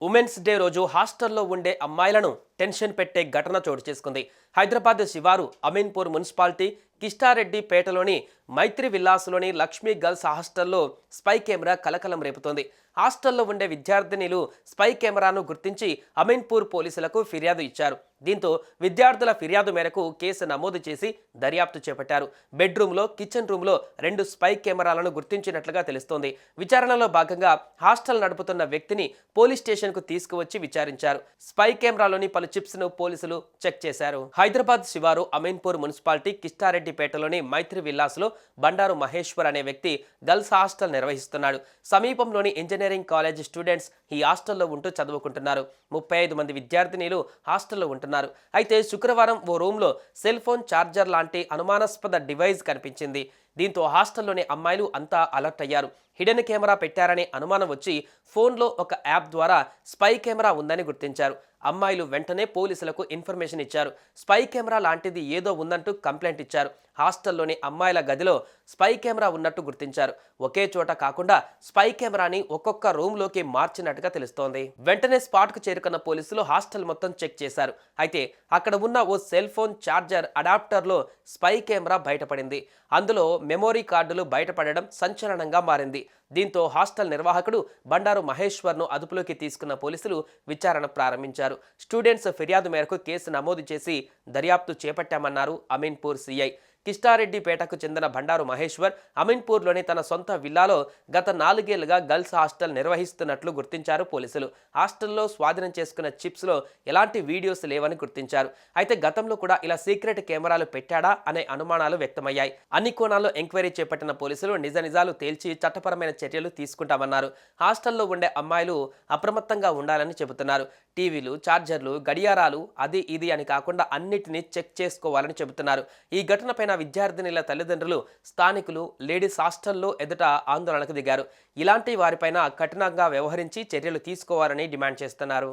Women's day రోజు హాస్టల్లో ఉండే అమ్మాయిలను టెన్షన్ పెట్టే ఘటన చోటు చేసుకుంది. హైదరాబాద్ శివారు అమీన్పూర్ మున్సిపాలిటీ కిష్టారెడ్డి పేటలోని మైత్రి విల్లాస్లోని లక్ష్మీ గర్ల్స్ హాస్టల్లో స్పై కెమెరా కలకలం రేపుతోంది. హాస్టల్లో ఉండే విద్యార్థినిలు స్పై కెమెరాను గుర్తించి అమీన్పూర్ పోలీసులకు ఫిర్యాదు ఇచ్చారు. దీంతో విద్యార్థుల ఫిర్యాదు మేరకు కేసు నమోదు చేసి దర్యాప్తు చేపట్టారు. బెడ్రూమ్లో, కిచెన్ రూమ్లో 2 స్పై కెమెరాలను గుర్తించినట్లుగా తెలుస్తోంది. విచారణలో భాగంగా హాస్టల్ నడుపుతున్న వ్యక్తిని పోలీస్ స్టేషన్కు తీసుకువచ్చి విచారించారు. స్పై కెమెరాలోని పలు చిప్స్ను పోలీసులు చెక్ చేశారు. హైదరాబాద్ శివారు అమీన్పూర్ మున్సిపాలిటీ కిష్టారెడ్డిపేటలోని మైత్రి విల్లాస్లో బండారు మహేశ్వర్ అనే వ్యక్తి గర్ల్స్ హాస్టల్ నిర్వహిస్తున్నాడు. సమీపంలోని ఇంజనీరింగ్ కాలేజ్ స్టూడెంట్స్ ఈ హాస్టల్లో ఉంటూ చదువుకుంటున్నారు. 35 మంది విద్యార్థినిలు హాస్టల్లో ఉంటున్నారు. అయితే శుక్రవారం ఓ రూమ్లో సెల్ ఫోన్ ఛార్జర్ లాంటి అనుమానాస్పద డివైస్ కనిపించింది. దీంతో హాస్టల్లోని అమ్మాయిలు అంతా అలర్ట్ అయ్యారు. హిడెన్ కెమెరా పెట్టారనే అనుమానం వచ్చి ఫోన్లో ఒక యాప్ ద్వారా స్పై కెమెరా ఉందని గుర్తించారు. అమ్మాయిలు వెంటనే పోలీసులకు ఇన్ఫర్మేషన్ ఇచ్చారు. స్పై కెమెరా లాంటిది ఏదో ఉందంటూ కంప్లైంట్ ఇచ్చారు. హాస్టల్లోని అమ్మాయిల గదిలో స్పై కెమెరా ఉన్నట్టు గుర్తించారు. ఒకే చోట కాకుండా స్పై కెమెరాని ఒక్కొక్క రూమ్లోకి మార్చినట్టుగా తెలుస్తోంది. వెంటనే స్పాట్కు చేరుకున్న పోలీసులు హాస్టల్ మొత్తం చెక్ చేశారు. అయితే అక్కడ ఉన్న ఓ సెల్ ఫోన్ ఛార్జర్ అడాప్టర్లో స్పై కెమెరా బయటపడింది. అందులో మెమొరీ కార్డులు బయటపడడం సంచలనంగా మారింది. దీంతో హాస్టల్ నిర్వాహకుడు బండారు మహేశ్వర్ను అదుపులోకి తీసుకున్న పోలీసులు విచారణ ప్రారంభించారు. స్టూడెంట్స్ ఫిర్యాదు మేరకు కేసు నమోదు చేసి దర్యాప్తు చేపట్టామన్నారు అమీన్పూర్ సీఐ. కిష్టారెడ్డిపేటకు చెందిన బండారు మహేశ్వర్ అమీన్పూర్లోని తన సొంత విల్లాలో గత 4 ఏళ్లుగా గర్ల్స్ హాస్టల్ నిర్వహిస్తున్నట్లు గుర్తించారు పోలీసులు. హాస్టల్లో స్వాధీనం చేసుకున్న చిప్స్లో ఎలాంటి వీడియోస్ లేవని గుర్తించారు. అయితే గతంలో కూడా ఇలా సీక్రెట్ కెమెరాలు పెట్టాడా అనే అనుమానాలు వ్యక్తమయ్యాయి. అన్ని కోణాల్లో ఎంక్వైరీ చేపట్టిన పోలీసులు నిజాలు తేల్చి చట్టపరమైన చర్యలు తీసుకుంటామన్నారు. హాస్టల్లో ఉండే అమ్మాయిలు అప్రమత్తంగా ఉండాలని చెబుతున్నారు. టీవీలు, ఛార్జర్లు, గడియారాలు అది ఇది అని కాకుండా అన్నిటినీ చెక్ చేసుకోవాలని చెబుతున్నారు. ఈ ఘటనపైన విద్యార్థినిల తల్లిదండ్రులు, స్థానికులు లేడీస్ హాస్టల్లో ఎదుట ఆందోళనకు దిగారు. ఇలాంటి వారిపైన కఠినంగా వ్యవహరించి చర్యలు తీసుకోవాలని డిమాండ్ చేస్తున్నారు.